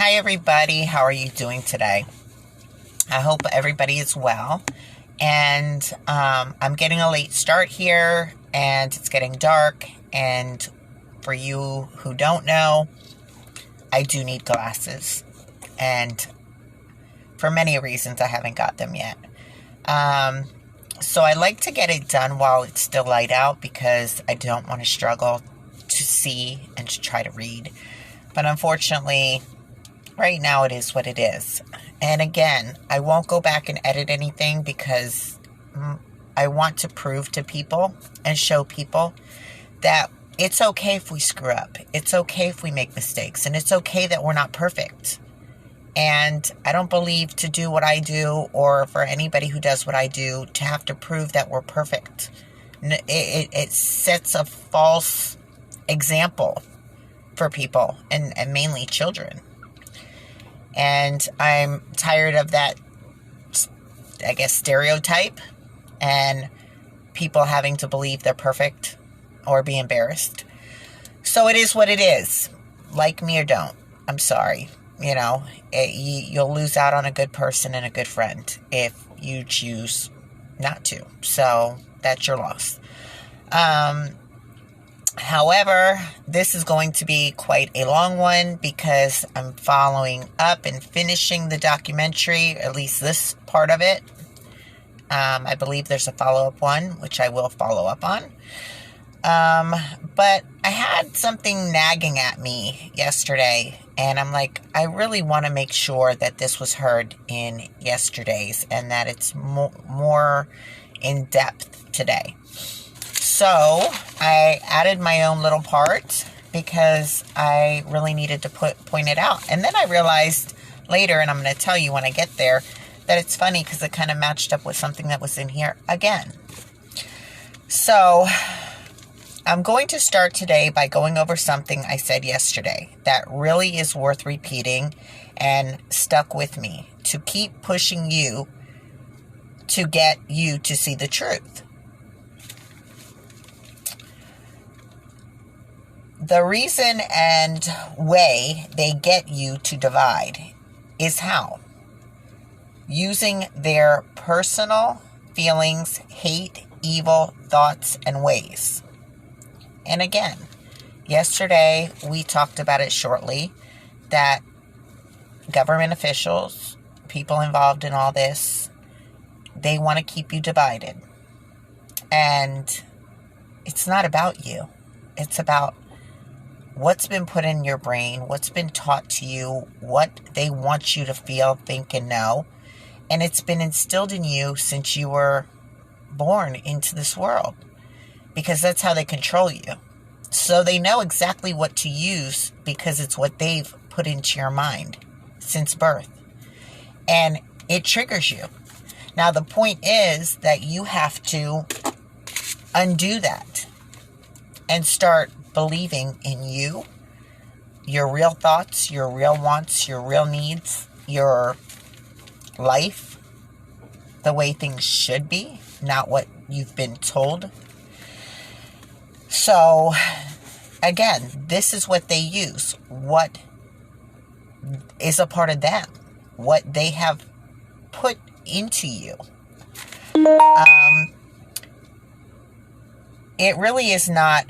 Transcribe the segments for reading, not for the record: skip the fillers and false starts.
Hi, everybody. How are you doing today? I hope everybody is well. And I'm getting a late start here, and it's getting dark. And for you who don't know, I do need glasses. And for many reasons, I haven't got them yet. So I like to get it done while it's still light out because I don't want to struggle to see and to try to read. But unfortunately, right now it is what it is. And again, I won't go back and edit anything because I want to prove to people and show people that it's okay if we screw up. It's okay if we make mistakes. And it's okay that we're not perfect. And I don't believe to do what I do, or for anybody who does what I do, to have to prove that we're perfect. It sets a false example for people, and mainly children. And I'm tired of that, I guess, stereotype and people having to believe they're perfect or be embarrassed. So it is what it is. Like me or don't. I'm sorry. You'll lose out on a good person and a good friend if you choose not to. So that's your loss. However, this is going to be quite a long one because I'm following up and finishing the documentary, at least this part of it. I believe there's a follow-up one, which I will follow up on. But I had something nagging at me yesterday, and I'm like, I really want to make sure that this was heard in yesterday's and that it's more in depth today. So I added my own little part because I really needed to point it out. And then I realized later, and I'm going to tell you when I get there, that it's funny because it kind of matched up with something that was in here again. So I'm going to start today by going over something I said yesterday that really is worth repeating and stuck with me to keep pushing you to get you to see the truth. The reason and way they get you to divide is how? Using their personal feelings, hate, evil thoughts, and ways. And again, yesterday we talked about it shortly, that government officials, people involved in all this, they want to keep you divided. And it's not about you. It's about what's been put in your brain, what's been taught to you, what they want you to feel, think, and know. And it's been instilled in you since you were born into this world, because that's how they control you. So they know exactly what to use because it's what they've put into your mind since birth. And it triggers you. Now, the point is that you have to undo that and start believing in you, your real thoughts, your real wants, your real needs, your life, the way things should be, not what you've been told. So, again, this is what they use. What is a part of them. What they have put into you. It really is not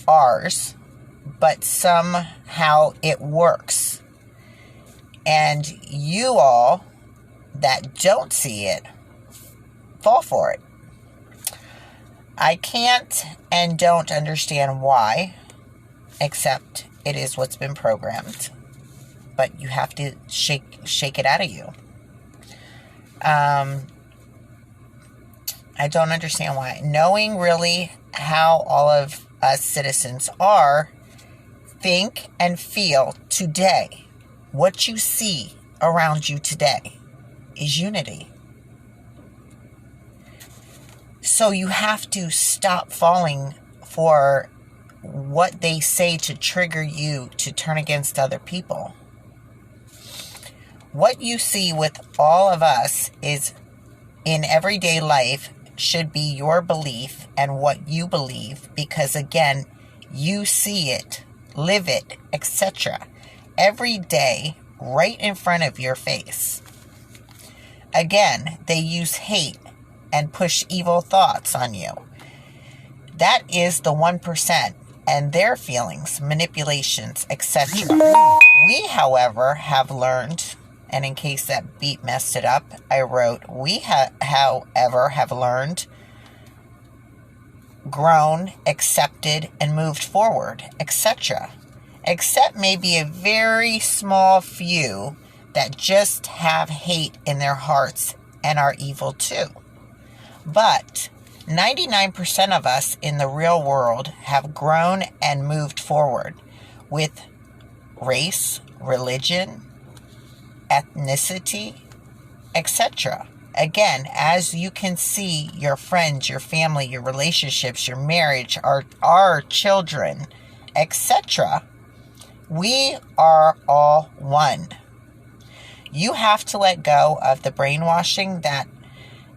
ours, but somehow it works. And you all that don't see it fall for it. I can't and don't understand why, except it is what's been programmed. But you have to shake it out of you. I don't understand why. Knowing really how all of us citizens are, think and feel today, what you see around you today is unity. So you have to stop falling for what they say to trigger you to turn against other people. What you see with all of us is in everyday life should be your belief and what you believe, because again, you see it, live it, etc. every day right in front of your face. Again, they use hate and push evil thoughts on you. That is the 1% and their feelings, manipulations, etc. We, however, have learned, and in case that beat messed it up, I wrote, we, however, have learned, grown, accepted, and moved forward, etc. Except maybe a very small few that just have hate in their hearts and are evil too. But 99% of us in the real world have grown and moved forward with race, religion, ethnicity, etc. Again, as you can see, your friends, your family, your relationships, your marriage, our children, etc., we are all one. You have to let go of the brainwashing that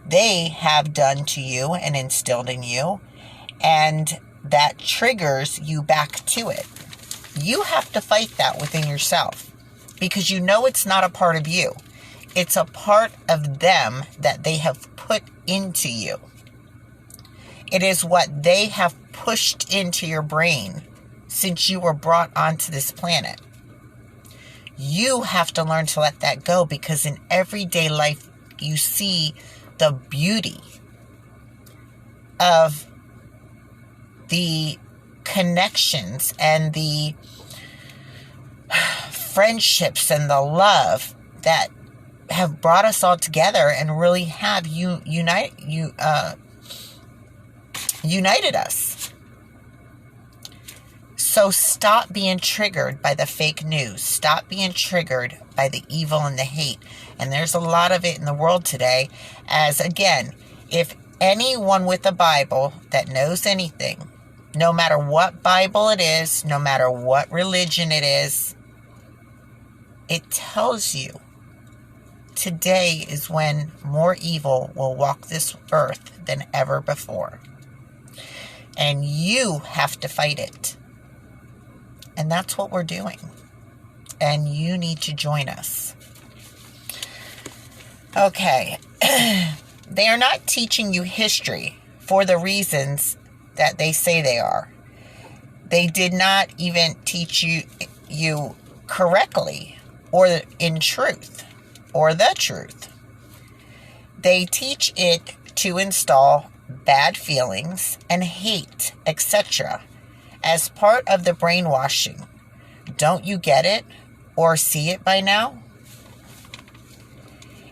they have done to you and instilled in you, and that triggers you back to it. You have to fight that within yourself because you know it's not a part of you. It's a part of them that they have put into you. It is what they have pushed into your brain since you were brought onto this planet. You have to learn to let that go because in everyday life you see the beauty of the connections and the friendships and the love that have brought us all together and really have united us. So stop being triggered by the fake news. Stop being triggered by the evil and the hate. And there's a lot of it in the world today. As again, if anyone with a Bible that knows anything, no matter what Bible it is, no matter what religion it is, it tells you today is when more evil will walk this earth than ever before. And you have to fight it. And that's what we're doing. And you need to join us. Okay. They are not teaching you history for the reasons that they say they are. They did not even teach you correctly or in truth or the truth. They teach it to install bad feelings and hate, etc. as part of the brainwashing. Don't you get it or see it by now?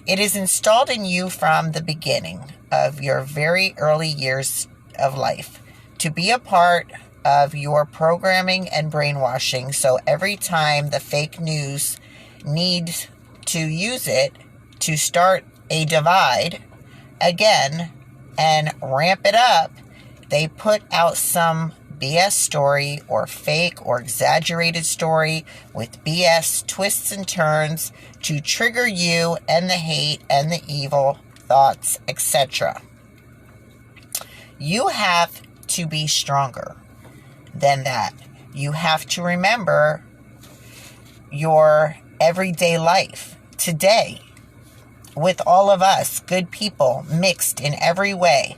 It is installed in you from the beginning of your very early years of life to be a part of your programming and brainwashing. So every time the fake news needs to use it to start a divide again and ramp it up, they put out some BS story or fake or exaggerated story with BS twists and turns to trigger you and the hate and the evil thoughts, etc. You have to be stronger than that. You have to remember your everyday life today with all of us, good people, mixed in every way.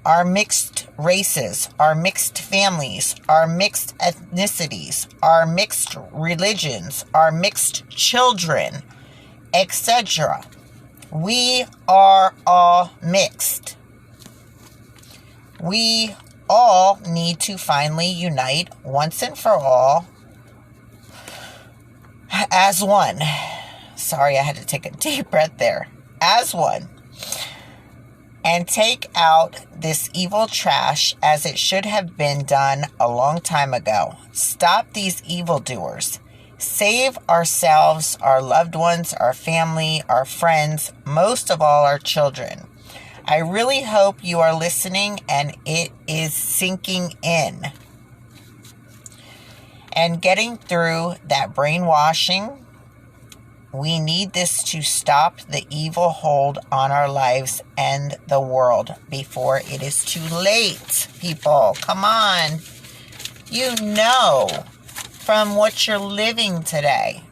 Our mixed races, our mixed families, our mixed ethnicities, our mixed religions, our mixed children, etc. We are all mixed. We all need to finally unite once and for all as one. Sorry, I had to take a deep breath there. As one. And take out this evil trash as it should have been done a long time ago. Stop these evildoers. Save ourselves, our loved ones, our family, our friends, most of all our children. I really hope you are listening and it is sinking in. And getting through that brainwashing. We need this to stop the evil hold on our lives and the world before it is too late, people. Come on. You know from what you're living today.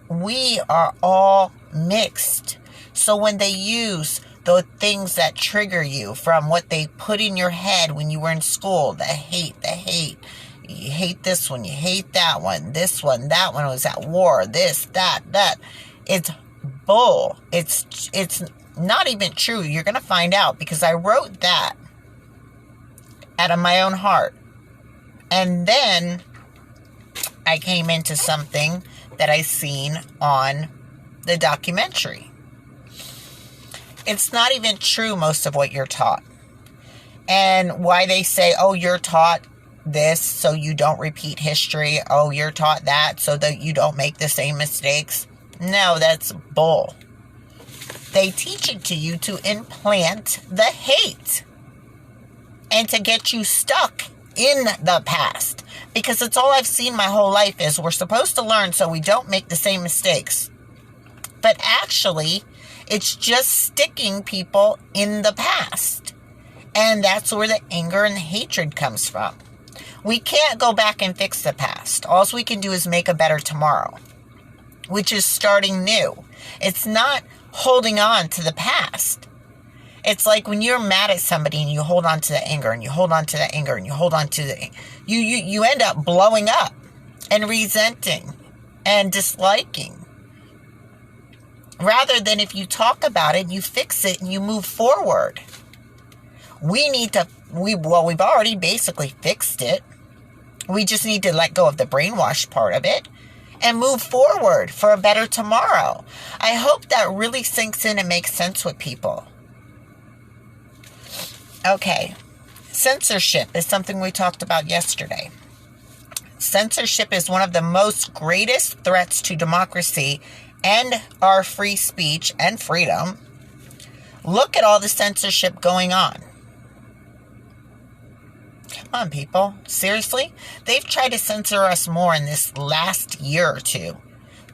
We are all mixed. So when they use the things that trigger you from what they put in your head when you were in school, the hate, you hate this one, you hate that one, this one, that one was at war, this, that, it's bull. It's not even true. You're going to find out, because I wrote that out of my own heart. And then I came into something that I seen on the documentary. It's not even true, most of what you're taught. And why they say, oh, you're taught this so you don't repeat history. Oh, you're taught that so that you don't make the same mistakes. No, that's bull. They teach it to you to implant the hate and to get you stuck in the past. Because it's all I've seen my whole life is we're supposed to learn so we don't make the same mistakes. But actually, it's just sticking people in the past. And that's where the anger and the hatred comes from. We can't go back and fix the past. All we can do is make a better tomorrow, which is starting new. It's not holding on to the past. It's like when you're mad at somebody and you hold on to the anger and you hold on to the anger and you hold on to the... You end up blowing up and resenting and disliking. Rather than if you talk about it, you fix it and you move forward. We've already basically fixed it. We just need to let go of the brainwash part of it and move forward for a better tomorrow. I hope that really sinks in and makes sense with people. Okay. Censorship is something we talked about yesterday. Censorship is one of the most greatest threats to democracy and our free speech and freedom. Look at all the censorship going on. Come on, people. Seriously? They've tried to censor us more in this last year or two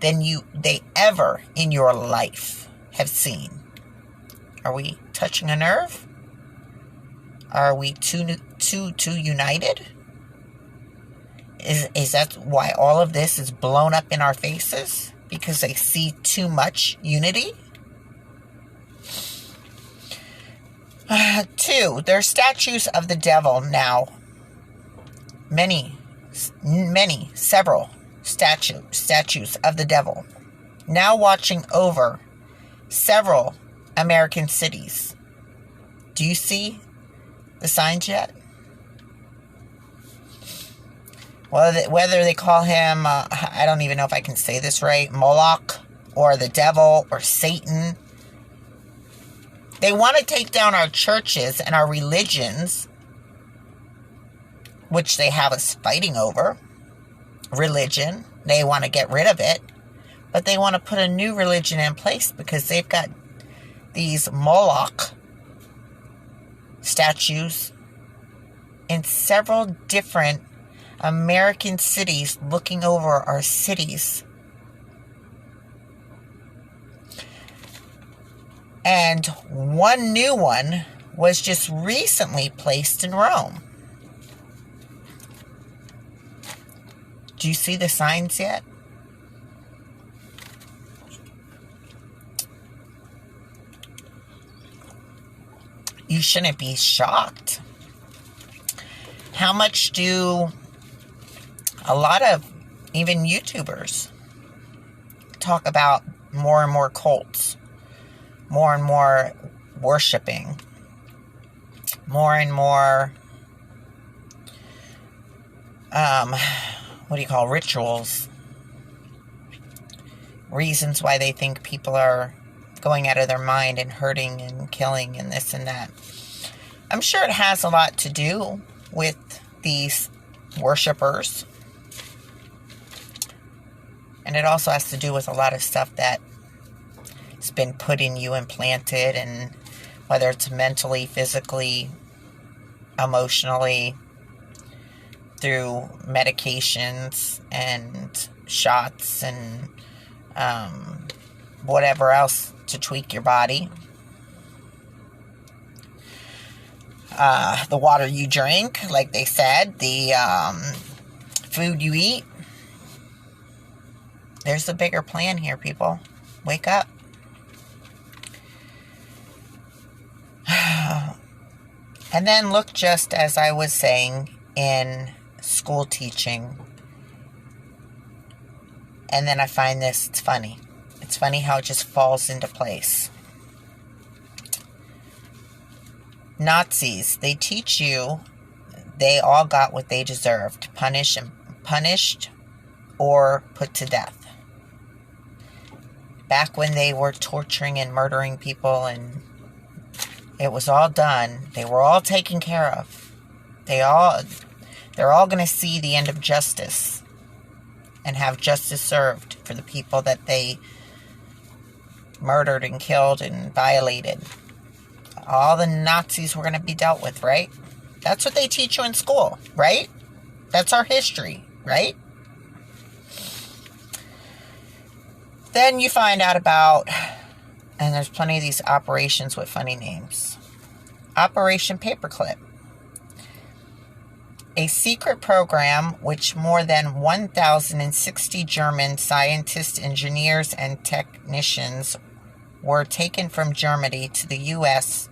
than they ever in your life have seen. Are we touching a nerve? Are we too united? Is that why all of this is blown up in our faces? Because they see too much unity? 2, there are statues of the devil now. Several statues of the devil now watching over several American cities. Do you see the signs yet? Whether they call him, I don't even know if I can say this right, Moloch, or the devil, or Satan. They want to take down our churches and our religions, which they have us fighting over. Religion. They want to get rid of it. But they want to put a new religion in place because they've got these Moloch statues in several different American cities looking over our cities. And one new one was just recently placed in Rome. Do you see the signs yet? You shouldn't be shocked. How much do a lot of even YouTubers talk about more and more cults, more and more worshiping, more and more, rituals, reasons why they think people are going out of their mind and hurting and killing and this and that. I'm sure it has a lot to do with these worshipers. And it also has to do with a lot of stuff that's been put in you and planted, and whether it's mentally, physically, emotionally, through medications and shots and whatever else to tweak your body. The water you drink, like they said, the food you eat, There's a bigger plan here, people. Wake up. And then look, just as I was saying, in school teaching. And then I find this, it's funny. It's funny how it just falls into place. Nazis, they teach you they all got what they deserved. Punished or put to death. Back when they were torturing and murdering people and it was all done, they were all taken care of. They're all going to see the end of justice and have justice served for the people that they murdered and killed and violated. All the Nazis were going to be dealt with, right? That's what they teach you in school, right? That's our history, right? Then you find out about, and there's plenty of these operations with funny names. Operation Paperclip. A secret program which more than 1,060 German scientists, engineers, and technicians were taken from Germany to the U.S.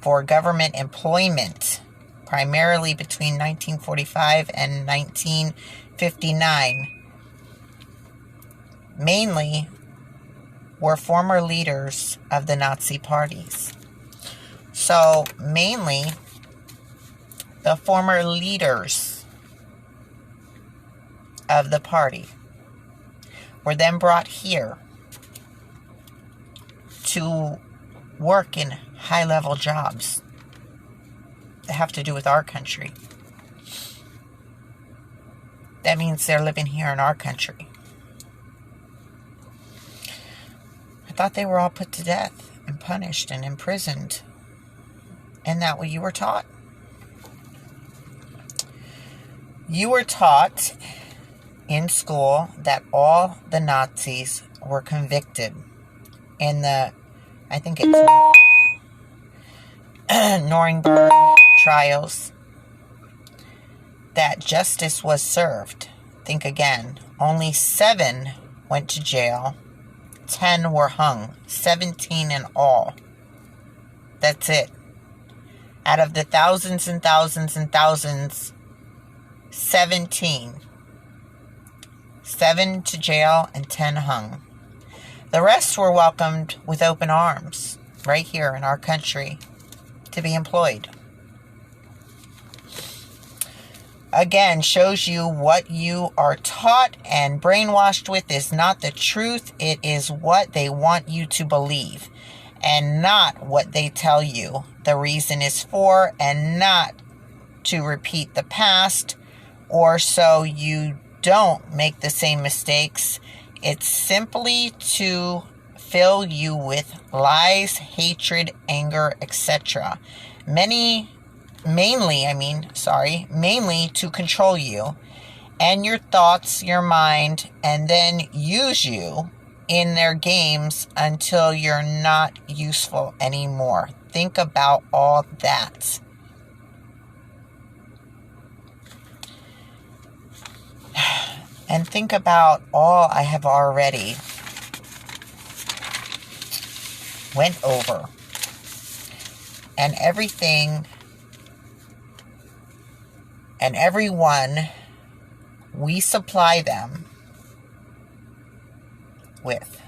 for government employment, primarily between 1945 and 1959. Mainly were former leaders of the Nazi parties. So, mainly, the former leaders of the party were then brought here to work in high-level jobs that have to do with our country. That means they're living here in our country. I thought they were all put to death and punished and imprisoned. Isn't that what you were taught? You were taught in school that all the Nazis were convicted in the, I think it's Nuremberg trials, that justice was served. Think again. Only 7 went to jail. 10 were hung. 17 in all. That's it. Out of the thousands and thousands and thousands, 17. 7 to jail and 10 hung. The rest were welcomed with open arms right here in our country to be employed. Again, shows you what you are taught and brainwashed with is not the truth. It is what they want you to believe and not what they tell you the reason is for, and not to repeat the past or so you don't make the same mistakes. It's simply to fill you with lies, hatred, anger, etc. Mainly to control you and your thoughts, your mind, and then use you in their games until you're not useful anymore. Think about all that. And think about all I have already went over. And everything and everyone we supply them with.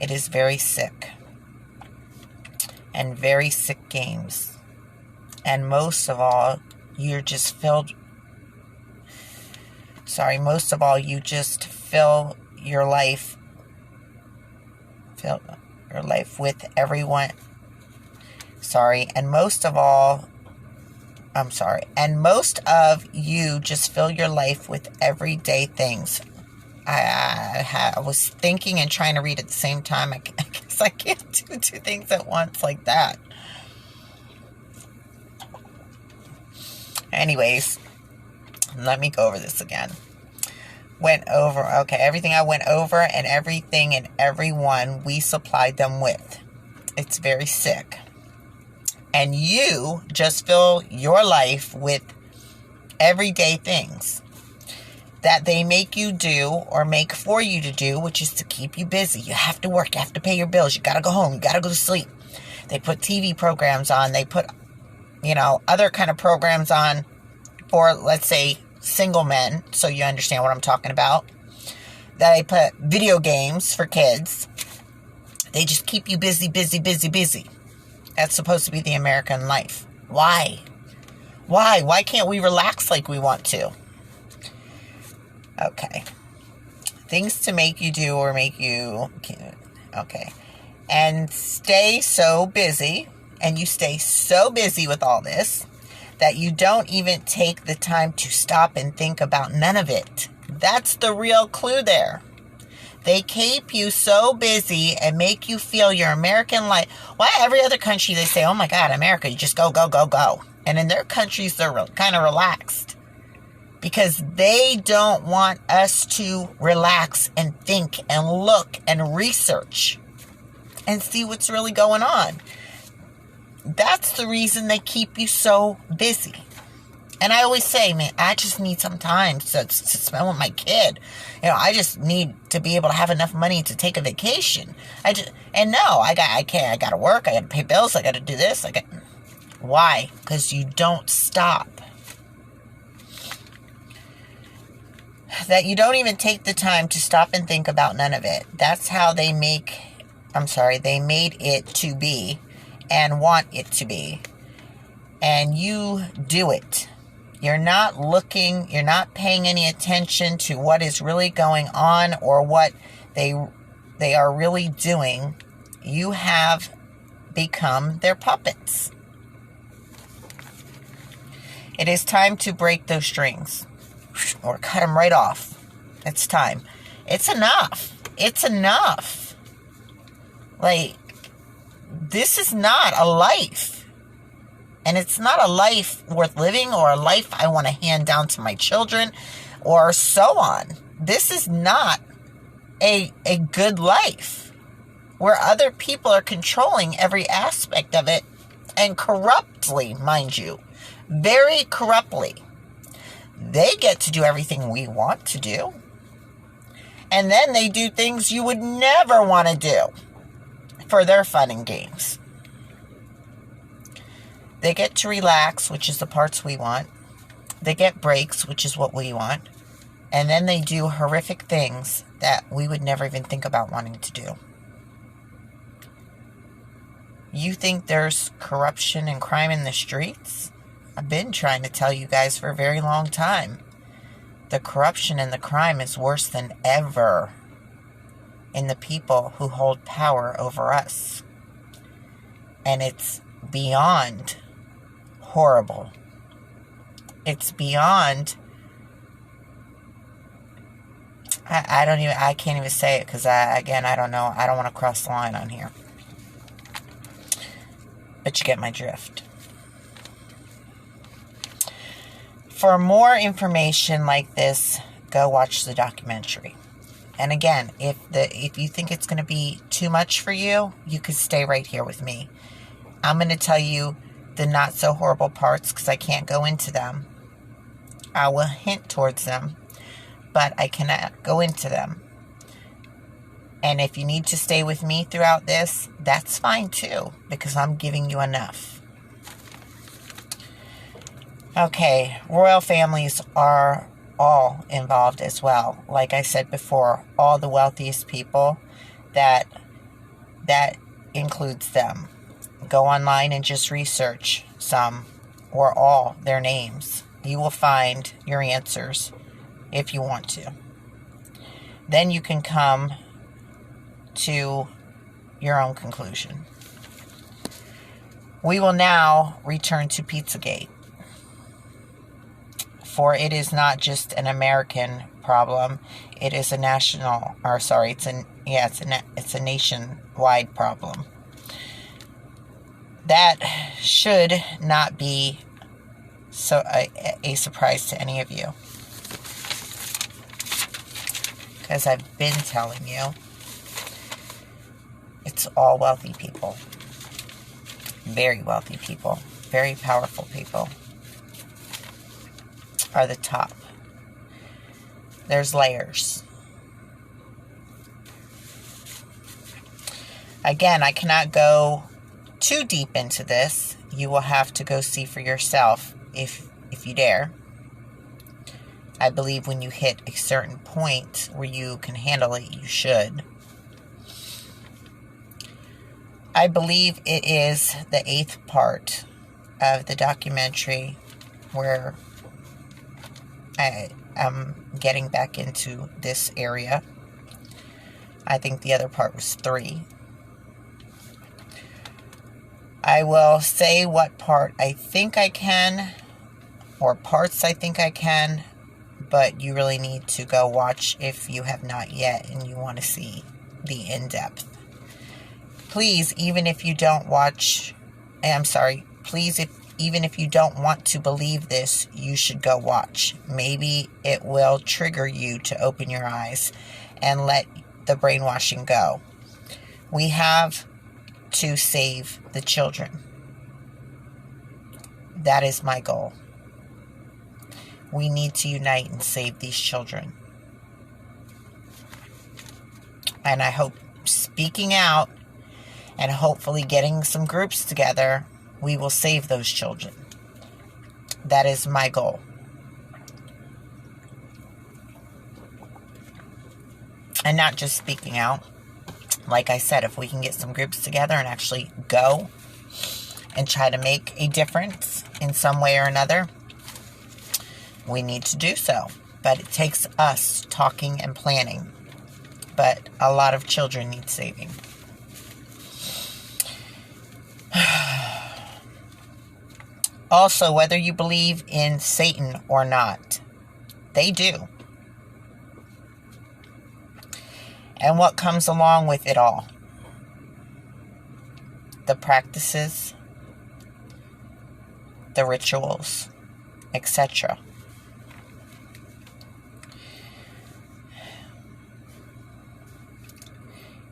It is very sick. And very sick games. And most of all, you just fill your life with everyone. And most of you just fill your life with everyday things. I was thinking and trying to read at the same time. I guess I can't do 2 things at once like that. Anyways, let me go over this again. Everything I went over and everything and everyone we supplied them with. It's very sick. And you just fill your life with everyday things. that they make you do or make for you to do, which is to keep you busy. You have to work. You have to pay your bills. You got to go home. You got to go to sleep. They put TV programs on. They put, other kind of programs on for, let's say, single men. So you understand what I'm talking about. That they put video games for kids. They just keep you busy, busy, busy, busy. That's supposed to be the American life. Why? Why? Why can't we relax like we want to? Okay. Things to make you do or make you... Okay. And stay so busy, and you stay so busy with all this, that you don't even take the time to stop and think about none of it. That's the real clue there. They keep you so busy and make you feel your American life. Why every other country they say, oh my God, America, you just go, go, go, go. And in their countries, they're kind of relaxed. Because they don't want us to relax and think and look and research and see what's really going on. That's the reason they keep you so busy. And I always say, man, I just need some time to spend with my kid. I just need to be able to have enough money to take a vacation. I got to work. I got to pay bills. I got to do this. Why? Because you don't stop. That you don't even take the time to stop and think about none of it. That's how they made it to be and want it to be. And you do it. You're not looking, you're not paying any attention to what is really going on or what they are really doing. You have become their puppets. It is time to break those strings. Or cut them right off. It's time. It's enough. It's enough. This is not a life. And it's not a life worth living or a life I want to hand down to my children or so on. This is not a good life where other people are controlling every aspect of it and corruptly, mind you. Very corruptly. They get to do everything we want to do. And then they do things you would never want to do for their fun and games. They get to relax, which is the parts we want. They get breaks, which is what we want. And then they do horrific things that we would never even think about wanting to do. You think there's corruption and crime in the streets? I've been trying to tell you guys for a very long time. The corruption and the crime is worse than ever in the people who hold power over us. And it's beyond horrible. It's beyond... I can't even say it because I don't know. I don't want to cross the line on here. But you get my drift. For more information like this, go watch the documentary. And again, if you think it's going to be too much for you, you could stay right here with me. I'm going to tell you the not so horrible parts because I can't go into them. I will hint towards them, but I cannot go into them. And if you need to stay with me throughout this, that's fine too, because I'm giving you enough. Okay, royal families are all involved as well. Like I said before, all the wealthiest people, that includes them. Go online and just research some or all their names. You will find your answers if you want to. Then you can come to your own conclusion. We will now return to Pizzagate. For it is not just an American problem. It is a national, it's a nationwide problem. That should not be a surprise to any of you. Because I've been telling you, it's all wealthy people. Very wealthy people. Very powerful people are the top. There's layers. Again, I cannot go too deep into this. You will have to go see for yourself if you dare. I believe when you hit a certain point where you can handle it, you should. I believe it is the 8th part of the documentary where I am getting back into this area. I think the other part was 3. I will say what part I think I can, or parts I think I can, but you really need to go watch if you have not yet and you want to see the in-depth. Please, even if you don't watch, even if you don't want to believe this, you should go watch. Maybe it will trigger you to open your eyes and let the brainwashing go. We have to save the children. That is my goal. We need to unite and save these children. And I hope speaking out and hopefully getting some groups together, we will save those children. That is my goal. And not just speaking out. Like I said, if we can get some groups together and actually go and try to make a difference in some way or another, we need to do so. But it takes us talking and planning. But a lot of children need saving. Also, whether you believe in Satan or not, they do. And what comes along with it all? The practices, the rituals, etc.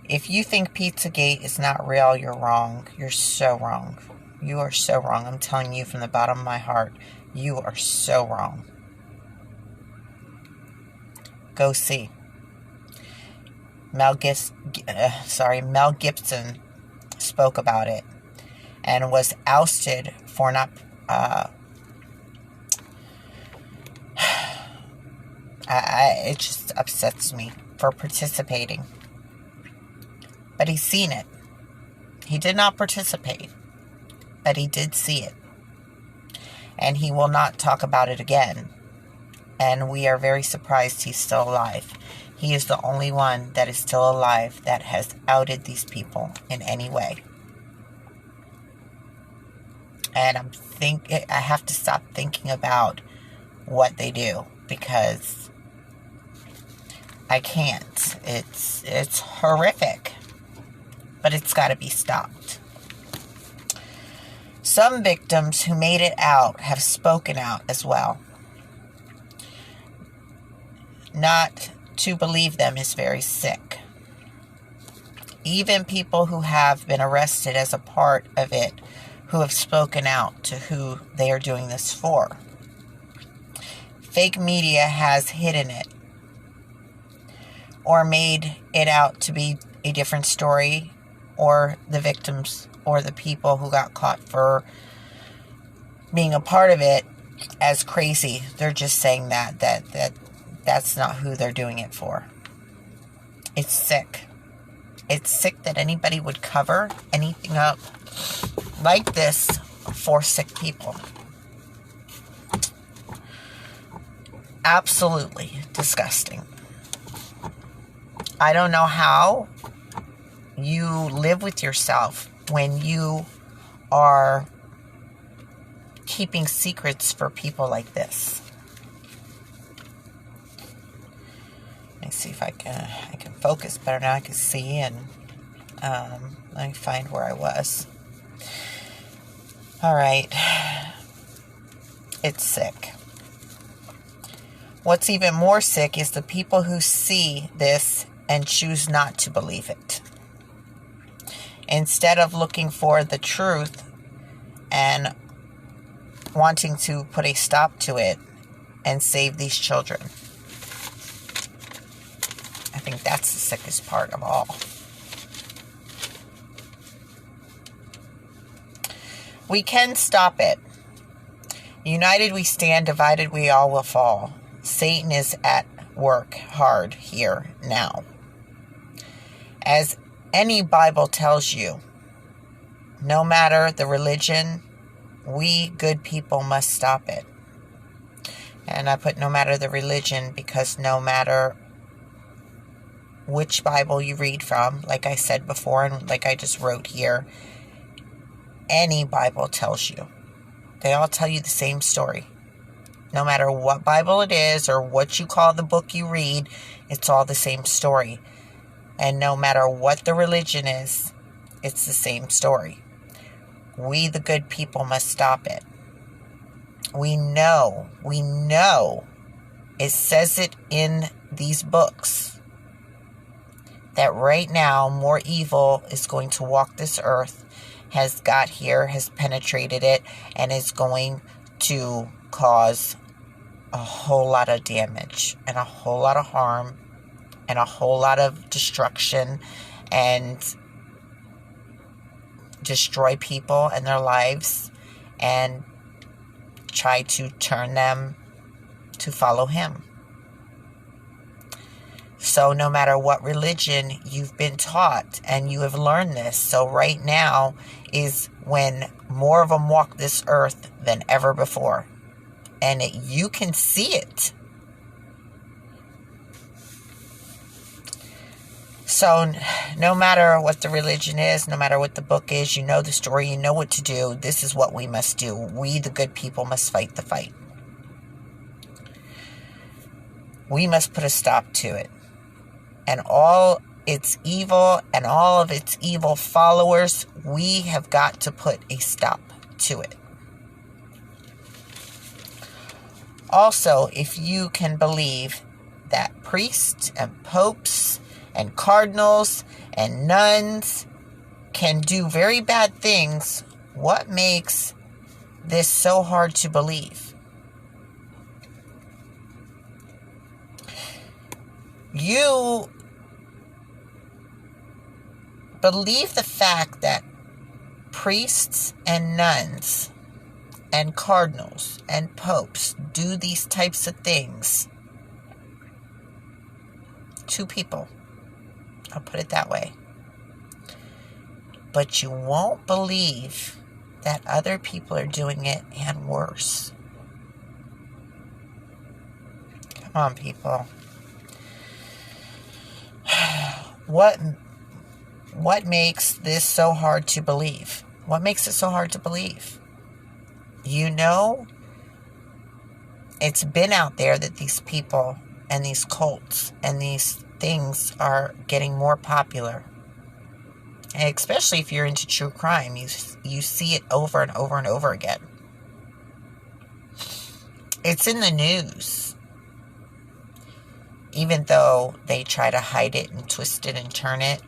If you think Pizzagate is not real, you're wrong. You're so wrong. You are so wrong. I'm telling you from the bottom of my heart, you are so wrong. Go see. Mel Gibson spoke about it and was ousted for not it just upsets me for participating. But he's seen it. He did not participate, but he did see it. And he will not talk about it again. And we are very surprised he's still alive. He is the only one that is still alive that has outed these people in any way. And I have to stop thinking about what they do because I can't. It's horrific. But it's got to be stopped. Some victims who made it out have spoken out as well. Not to believe them is very sick. Even people who have been arrested as a part of it, who have spoken out to who they are doing this for. Fake media has hidden it or made it out to be a different story, or the victims or the people who got caught for being a part of it as crazy. They're just saying that's not who they're doing it for. It's sick. It's sick that anybody would cover anything up like this for sick people. Absolutely disgusting. I don't know how you live with yourself when you are keeping secrets for people like this. Let me see if I can focus better now. I can see, and let me find where I was. All right. It's sick. What's even more sick is the people who see this and choose not to believe it. Instead of looking for the truth and wanting to put a stop to it and save these children. think that's the sickest part of all. We can stop it. United we stand, divided we all will fall. Satan is at work hard here now. As any Bible tells you, no matter the religion, we good people must stop it. And I put no matter the religion because no matter which Bible you read from, like I said before and like I just wrote here, any Bible tells you. They all tell you the same story. No matter what Bible it is or what you call the book you read, it's all the same story. And no matter what the religion is, it's the same story. We, the good people, must stop it. We know, it says it in these books, that right now more evil is going to walk this earth, has got here, has penetrated it, and is going to cause a whole lot of damage and a whole lot of harm and a whole lot of destruction and destroy people and their lives and try to turn them to follow him. So no matter what religion you've been taught and you have learned this, so right now is when more of them walk this earth than ever before. And you can see it. So no matter what the religion is, no matter what the book is, you know the story, you know what to do. This is what we must do. We, the good people, must fight the fight. We must put a stop to it. And all its evil and all of its evil followers, we have got to put a stop to it. Also, if you can believe that priests and popes and cardinals and nuns can do very bad things, what makes this so hard to believe? You believe the fact that priests and nuns and cardinals and popes do these types of things to people. I'll put it that way. But you won't believe that other people are doing it and worse. Come on, people. What makes this so hard to believe? What makes it so hard to believe? You know, it's been out there that these people and these cults and these things are getting more popular. And especially if you're into true crime, you see it over and over and over again. It's in the news. Even though they try to hide it and twist it and turn it.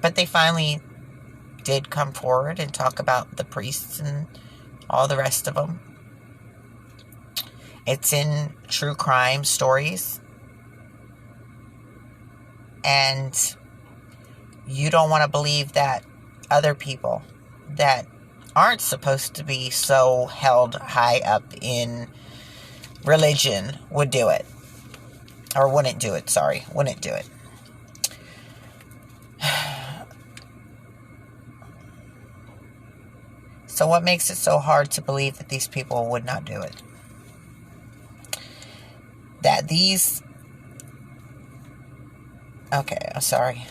But they finally did come forward and talk about the priests and all the rest of them. It's in true crime stories. And you don't want to believe that other people that aren't supposed to be so held high up in religion would do it. Or wouldn't do it, wouldn't do it. So what makes it so hard to believe that these people would not do it? That these... Okay, I'm sorry.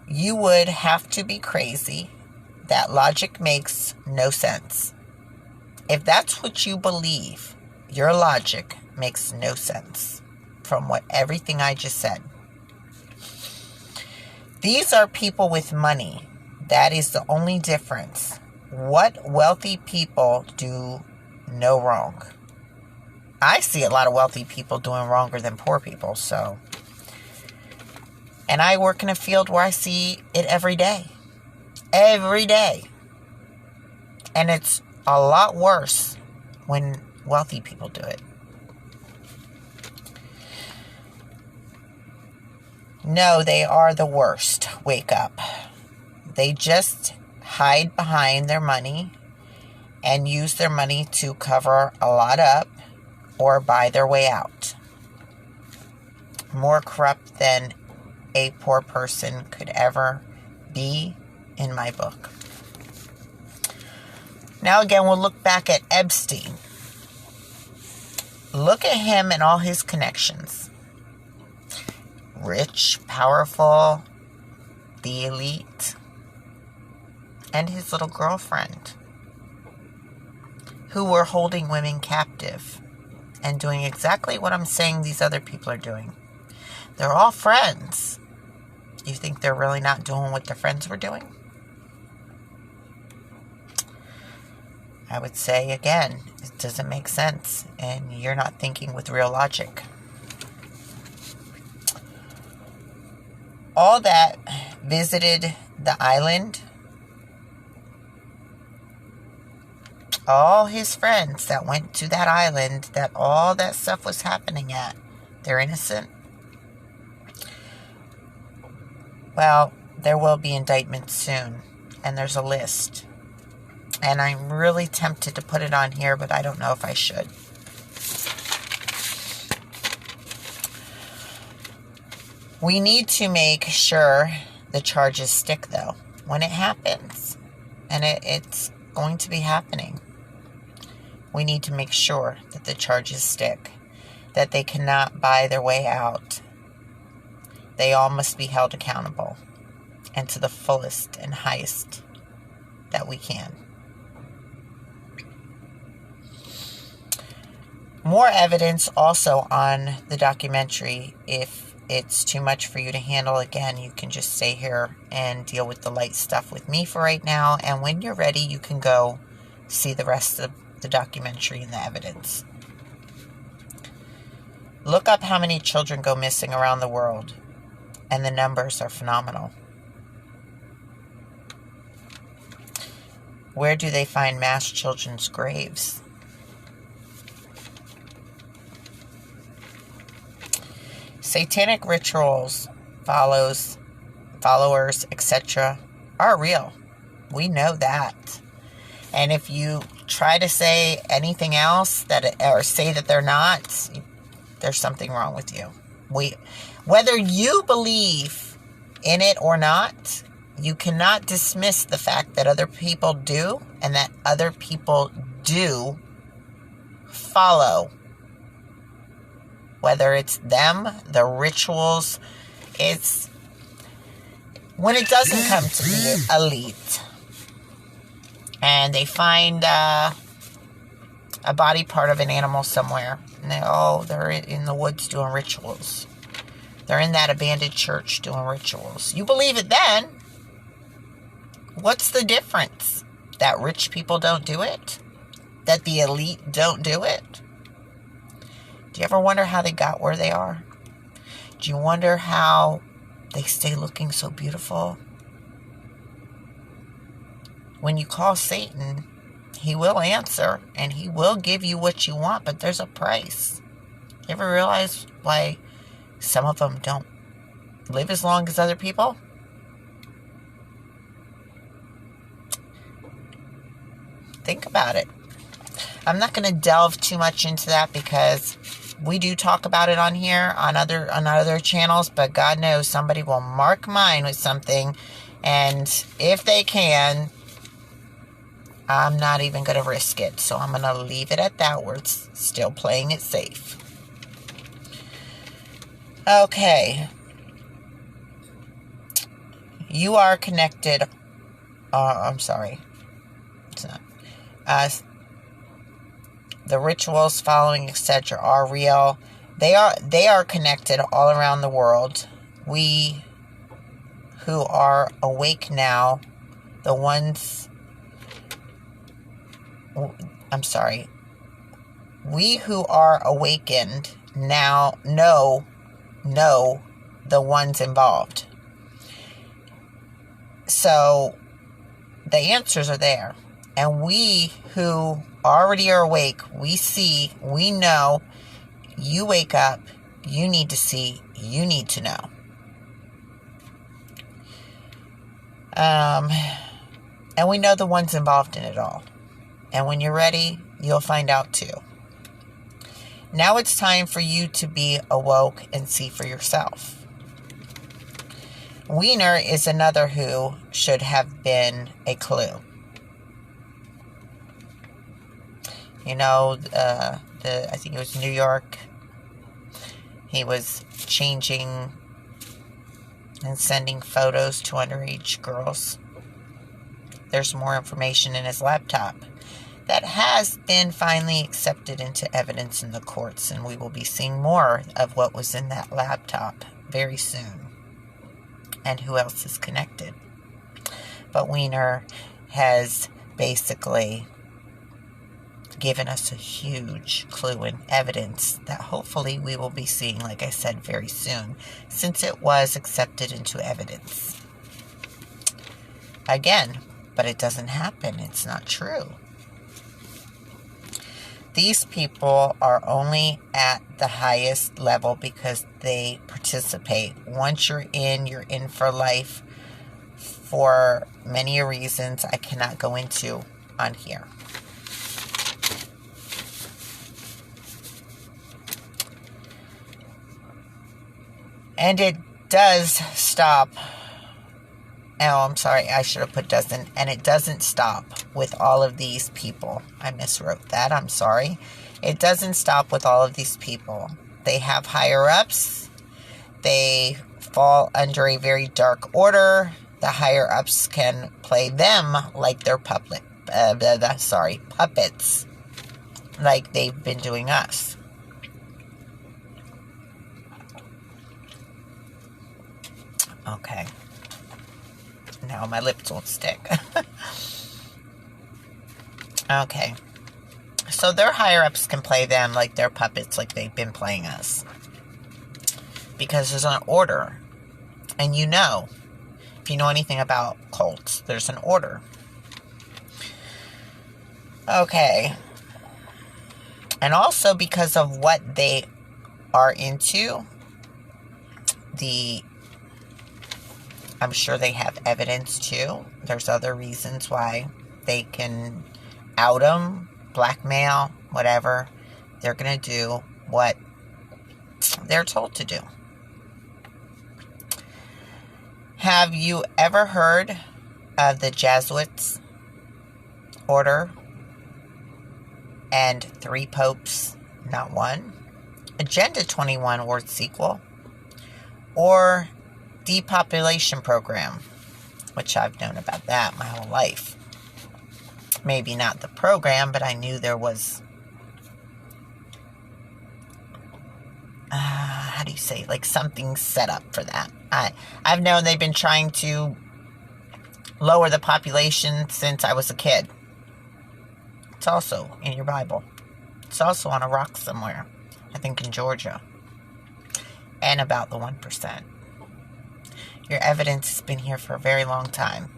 You would have to be crazy. That logic makes no sense. If that's what you believe, your logic makes no sense from everything I just said. These are people with money. That is the only difference. What wealthy people do no wrong. I see a lot of wealthy people doing wronger than poor people, so. And I work in a field where I see it every day. Every day. And it's a lot worse when wealthy people do it. No, they are the worst. Wake up. They just hide behind their money and use their money to cover a lot up or buy their way out. More corrupt than a poor person could ever be in my book. Now again, we'll look back at Epstein. Look at him and all his connections. Rich, powerful, the elite, and his little girlfriend, who were holding women captive and doing exactly what I'm saying these other people are doing. They're all friends. You think they're really not doing what their friends were doing? I would say again, it doesn't make sense, and you're not thinking with real logic. All that visited the island, all his friends that went to that island that all that stuff was happening at, they're innocent. Well, there will be indictments soon, and there's a list. And I'm really tempted to put it on here, but I don't know if I should. We need to make sure the charges stick, though, when it happens. And it's going to be happening. We need to make sure that the charges stick, that they cannot buy their way out. They all must be held accountable, and to the fullest and highest that we can. More evidence also on the documentary. If it's too much for you to handle, again, you can just stay here and deal with the light stuff with me for right now. And when you're ready, you can go see the rest of the documentary and the evidence. Look up how many children go missing around the world, and the numbers are phenomenal. Where do they find mass children's graves? Satanic rituals, followers, etc. are real. We know that. And if you try to say anything else or say that they're not, there's something wrong with you. Whether you believe in it or not, you cannot dismiss the fact that other people do, and that other people do follow. Whether it's them, the rituals, it's when it doesn't come to the elite and they find a body part of an animal somewhere, and they're in the woods doing rituals. They're in that abandoned church doing rituals. You believe it then. What's the difference? That rich people don't do it? That the elite don't do it? Do you ever wonder how they got where they are? Do you wonder how they stay looking so beautiful? When you call Satan, he will answer and he will give you what you want, but there's a price. You ever realize why some of them don't live as long as other people? Think about it. I'm not going to delve too much into that because we do talk about it on here, on other channels, but God knows somebody will mark mine with something, and if they can, I'm not even going to risk it. So I'm going to leave it at that. We're still playing it safe. Okay. You are connected. I'm sorry. It's not. The rituals following, etc., are real. They are connected all around the world. We who are awake now, we who are awakened now know the ones involved. So the answers are there. And we who already are awake, we see, we know, you wake up, you need to see, you need to know. And we know the ones involved in it all. And when you're ready, you'll find out too. Now it's time for you to be awoke and see for yourself. Wiener is another who should have been a clue. You know, I think it was New York. He was changing and sending photos to underage girls. There's more information in his laptop that has been finally accepted into evidence in the courts, and we will be seeing more of what was in that laptop very soon, and who else is connected. But Wiener has basically given us a huge clue and evidence that hopefully we will be seeing, like I said, very soon, since it was accepted into evidence. Again, but it doesn't happen. It's not true. These people are only at the highest level because they participate. Once you're in for life for many reasons I cannot go into on here. And it does stop. Oh, I'm sorry. I should have put doesn't. And it doesn't stop with all of these people. I miswrote that. I'm sorry. It doesn't stop with all of these people. They have higher ups. They fall under a very dark order. The higher ups can play them like they're puppets. Like they've been doing us. Okay. Now my lips won't stick. Okay. So their higher-ups can play them like they're puppets, like they've been playing us. Because there's an order. And you know, if you know anything about cults, there's an order. Okay. And also because of what they are into, I'm sure they have evidence too. There's other reasons why they can out them, blackmail, whatever. They're going to do what they're told to do. Have you ever heard of the Jesuits order and 3 popes, not one? Agenda 21 or sequel? Or depopulation program, which I've known about that my whole life. Maybe not the program, but I knew there was, how do you say, like something set up for that. I've known they've been trying to lower the population since I was a kid. It's also in your Bible. It's also on a rock somewhere, I think in Georgia. And about the 1%. Your evidence has been here for a very long time,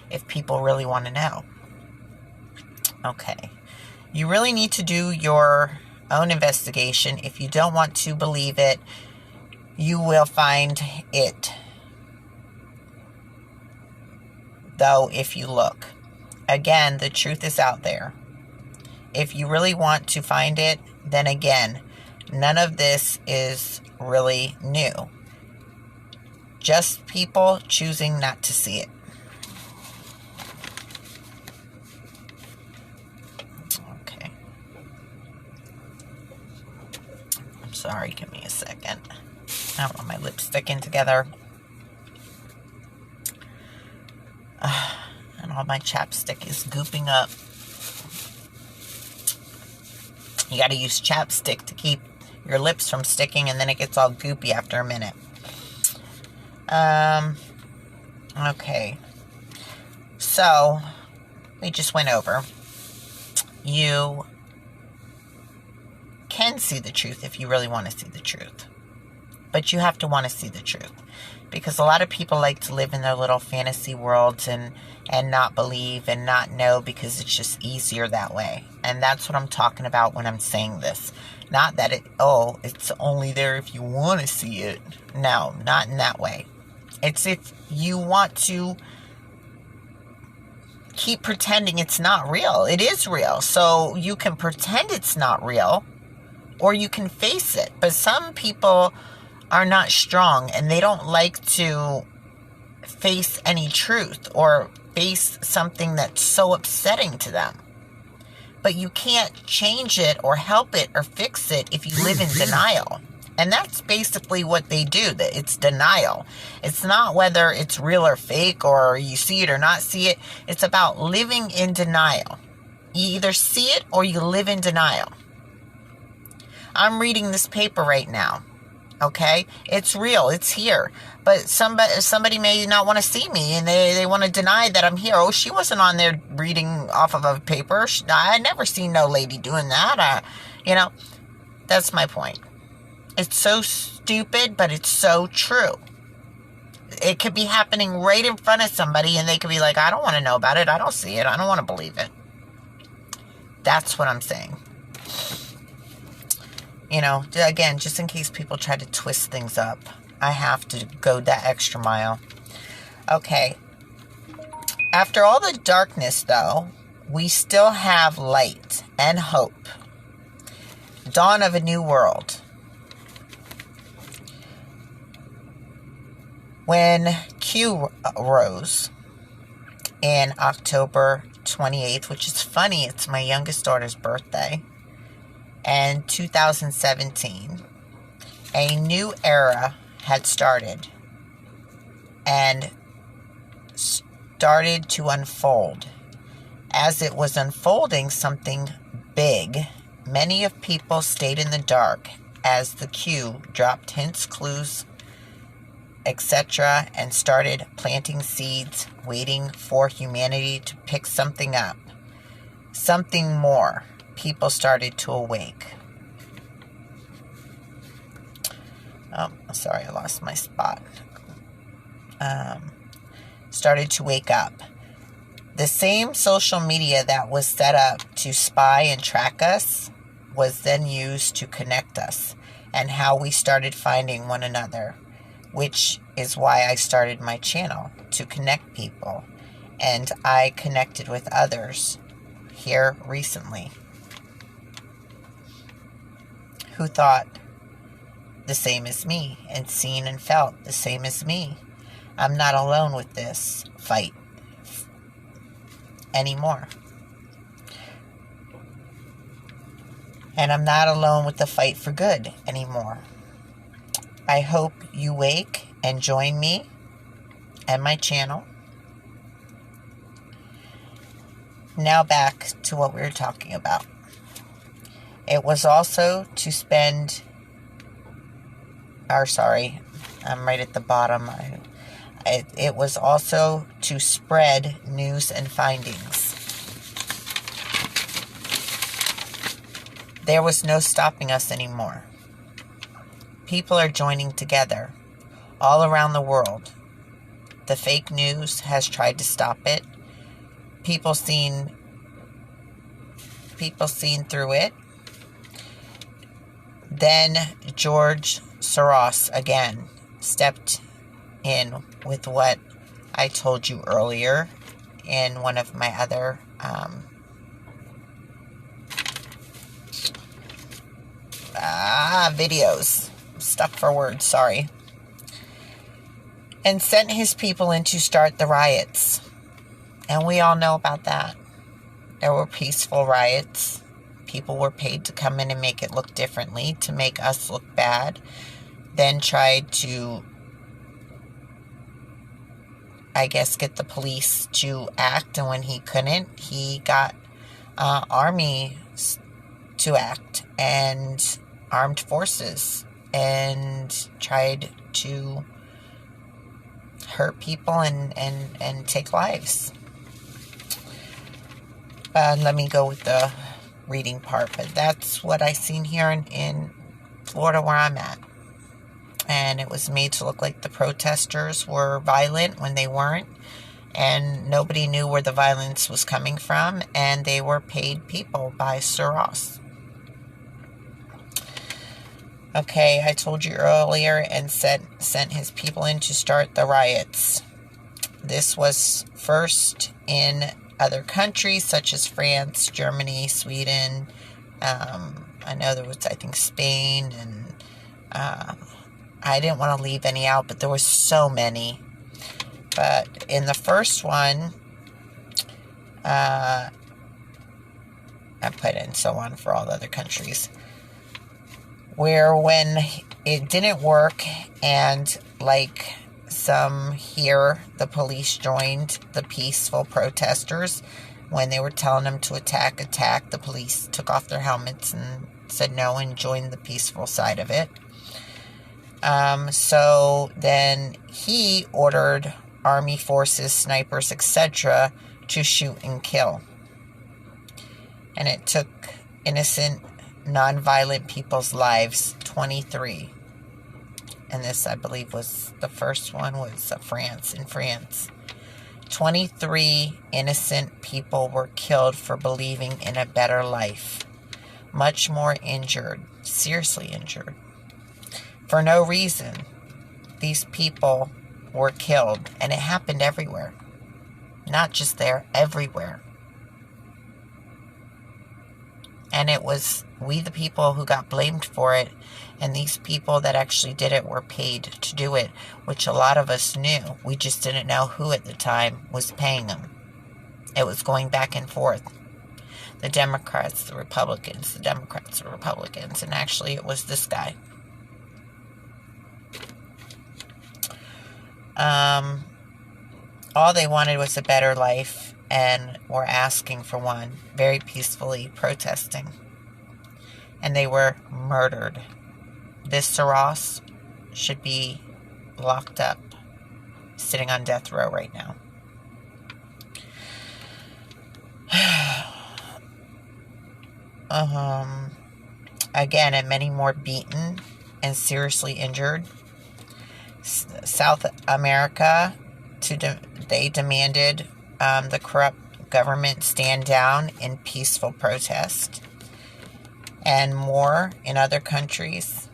if people really want to know. Okay. You really need to do your own investigation. If you don't want to believe it, you will find it. Though, if you look. Again, the truth is out there. If you really want to find it, then again, none of this is really new. Just people choosing not to see it. Okay. I'm sorry, give me a second. I don't want my lips sticking together. And all my chapstick is gooping up. You got to use chapstick to keep your lips from sticking, and then it gets all goopy after a minute. Okay. So, we just went over. You can see the truth if you really want to see the truth. But you have to want to see the truth. Because a lot of people like to live in their little fantasy worlds and not believe and not know because it's just easier that way. And that's what I'm talking about when I'm saying this. Not that it's only there if you want to see it. No, not in that way. It's if you want to keep pretending it's not real. It is real. So you can pretend it's not real, or you can face it. But some people are not strong, and they don't like to face any truth or face something that's so upsetting to them. But you can't change it or help it or fix it if you live in denial. And that's basically what they do. It's denial. It's not whether it's real or fake, or you see it or not see it. It's about living in denial. You either see it or you live in denial. I'm reading this paper right now. Okay? It's real. It's here. But somebody may not want to see me, and they want to deny that I'm here. Oh, she wasn't on there reading off of a paper. I never seen no lady doing that. That's my point. It's so stupid, but it's so true. It could be happening right in front of somebody, and they could be like, I don't want to know about it. I don't see it. I don't want to believe it. That's what I'm saying. Again, just in case people try to twist things up, I have to go that extra mile. Okay. After all the darkness, though, we still have light and hope. Dawn of a new world. When Q rose in October 28th, which is funny, it's my youngest daughter's birthday, and 2017, a new era had started and started to unfold. As it was unfolding, something big, many of people stayed in the dark as the Q dropped hints, clues, etc., and started planting seeds, waiting for humanity to pick something up, something more. People started to awake. Oh, sorry, I lost my spot. Started to wake up. The same social media that was set up to spy and track us was then used to connect us, and how we started finding one another, which is why I started my channel, to connect people. And I connected with others here recently who thought the same as me and seen and felt the same as me. I'm not alone with this fight anymore. And I'm not alone with the fight for good anymore. I hope you wake and join me and my channel. Now back to what we were talking about. It was also to spend, I'm right at the bottom. It was also to spread news and findings. There was no stopping us anymore. People are joining together all around the world. The fake news has tried to stop it. People seen through it. Then George Soros again stepped in with what I told you earlier in one of my other videos. Stuck for words, sorry. And sent his people in to start the riots. And we all know about that. There were peaceful riots. People were paid to come in and make it look differently, to make us look bad. Then tried to, I guess, get the police to act. And when he couldn't, he got army to act and armed forces, and tried to hurt people and take lives. Let me go with the reading part, but that's what I seen here in Florida where I'm at. And it was made to look like the protesters were violent when they weren't, and nobody knew where the violence was coming from, and they were paid people by Soros. Okay, I told you earlier, and sent his people in to start the riots. This was first in other countries such as France, Germany, Sweden. I know there was, I think, Spain, and I didn't want to leave any out, but there were so many. But in the first one, I put in so on for all the other countries, where when it didn't work, and like some here, the police joined the peaceful protesters. When they were telling them to attack, the police took off their helmets and said no and joined the peaceful side of it. So then he ordered army forces, snipers, etc. to shoot and kill. And it took innocent, non-violent people's lives, 23. And this, I believe, was the first one, was France. In France, 23 innocent people were killed for believing in a better life. Much more injured, seriously injured. For no reason, these people were killed. And it happened everywhere. Not just there, everywhere. And it was we, the people, who got blamed for it. And these people that actually did it were paid to do it, which a lot of us knew. We just didn't know who at the time was paying them. It was going back and forth. The Democrats, the Republicans, the Democrats, the Republicans. And actually it was this guy. All they wanted was a better life, and were asking for one, very peacefully protesting. And they were murdered. This Soros should be locked up, sitting on death row right now. Again, and many more beaten and seriously injured. South America, they demanded the corrupt government stand down in peaceful protest. And more in other countries.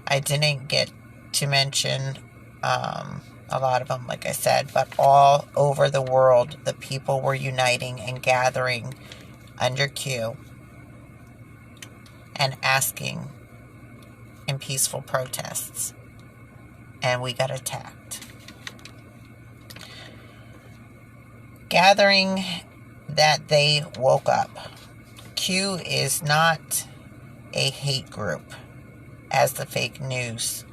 I didn't get to mention a lot of them, like I said, but all over the world, the people were uniting and gathering under Q and asking in peaceful protests. And we got attacked. Gathering that they woke up. Q is not a hate group, as the fake news.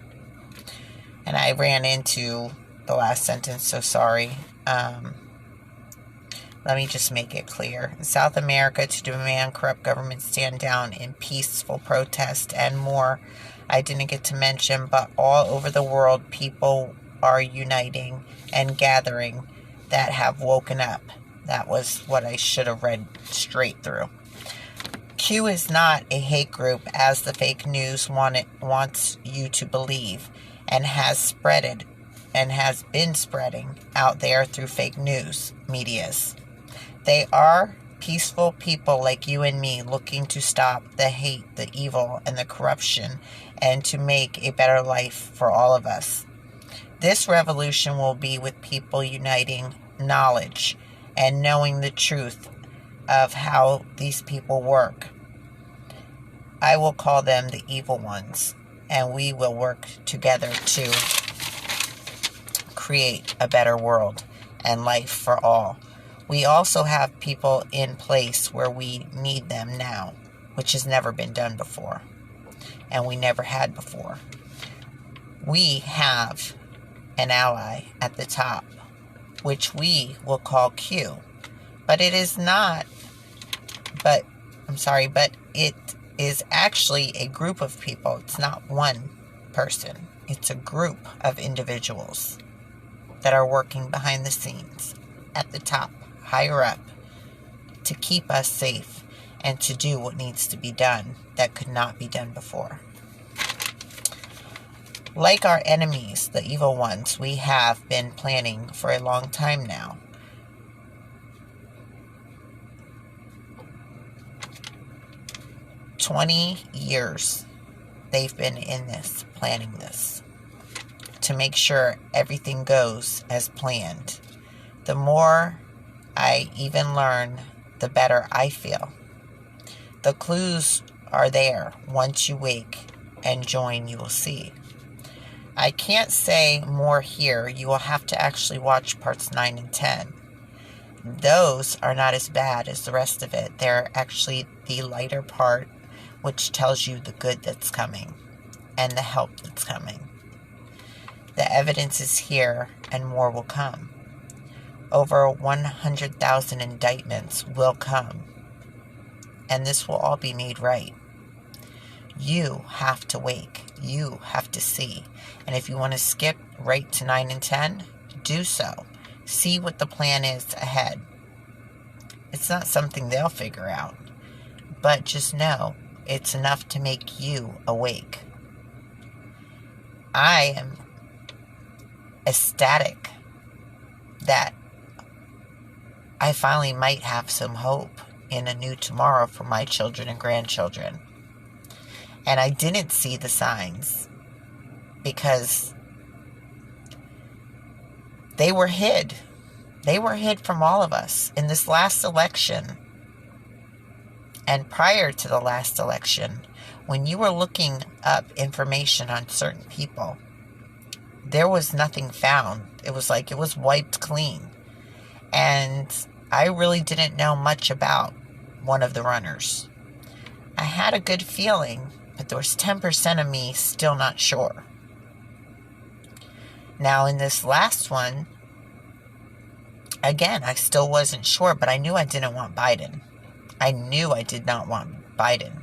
And I ran into the last sentence, so sorry. Let me just make it clear. In South America, to demand corrupt government stand down in peaceful protest and more. I didn't get to mention, but all over the world, people are uniting and gathering that have woken up. That was what I should have read straight through. Q is not a hate group, as the fake news wants you to believe, and has been spreading out there through fake news medias. They are peaceful people like you and me, looking to stop the hate, the evil, and the corruption, and to make a better life for all of us. This revolution will be with people uniting knowledge and knowing the truth of how these people work. I will call them the evil ones, and we will work together to create a better world and life for all. We also have people in place where we need them now, which has never been done before, and we never had before. We have an ally at the top, which we will call Q. But it is not, but it is actually a group of people. It's not one person. It's a group of individuals that are working behind the scenes at the top, higher up, to keep us safe and to do what needs to be done that could not be done before. Like our enemies, the evil ones, we have been planning for a long time now. "20 years they've been in this, planning this, to make sure everything goes as planned. The more I even learn, the better I feel. The clues are there. Once you wake and join, you will see. I can't say more here. You will have to actually watch parts 9 and 10. Those are not as bad as the rest of it. They're actually the lighter part, which tells you the good that's coming and the help that's coming. The evidence is here and more will come. Over 100,000 indictments will come, and this will all be made right. You have to wake. You have to see. And if you want to skip right to 9 and 10, do so. See what the plan is ahead. It's not something they'll figure out, but just know it's enough to make you awake. I am ecstatic that I finally might have some hope in a new tomorrow for my children and grandchildren. And I didn't see the signs because they were hid. They were hid from all of us. In this last election and prior to the last election, when you were looking up information on certain people, there was nothing found. It was like it was wiped clean. And I really didn't know much about one of the runners. I had a good feeling, but there was 10% of me still not sure. Now, in this last one, again, I still wasn't sure, but I knew I didn't want Biden. I knew I did not want Biden.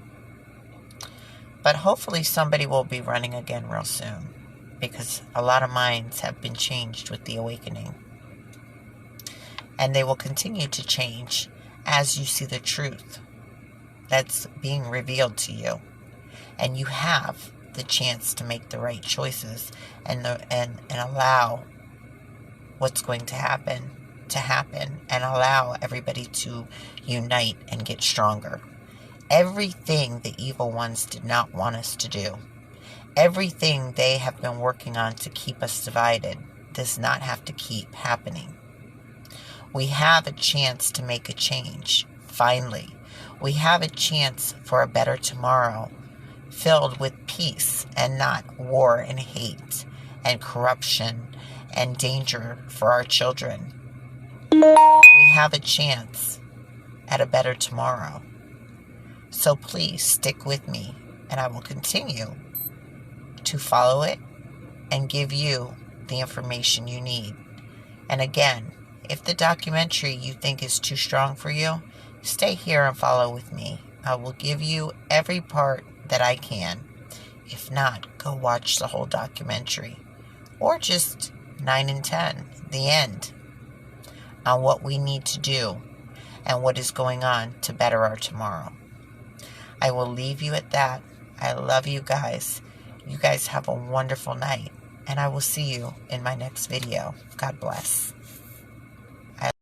But hopefully somebody will be running again real soon, because a lot of minds have been changed with the awakening. And they will continue to change as you see the truth that's being revealed to you. And you have the chance to make the right choices and allow what's going to happen and allow everybody to unite and get stronger. Everything the evil ones did not want us to do, everything they have been working on to keep us divided, does not have to keep happening. We have a chance to make a change, finally. We have a chance for a better tomorrow, filled with peace and not war and hate and corruption and danger for our children. We have a chance at a better tomorrow. So please stick with me, and I will continue to follow it and give you the information you need. And again, if the documentary you think is too strong for you, stay here and follow with me. I will give you every part that I can. If not, go watch the whole documentary. Or just 9 and 10, the end, on what we need to do and what is going on to better our tomorrow. I will leave you at that. I love you guys. You guys have a wonderful night, and I will see you in my next video. God bless.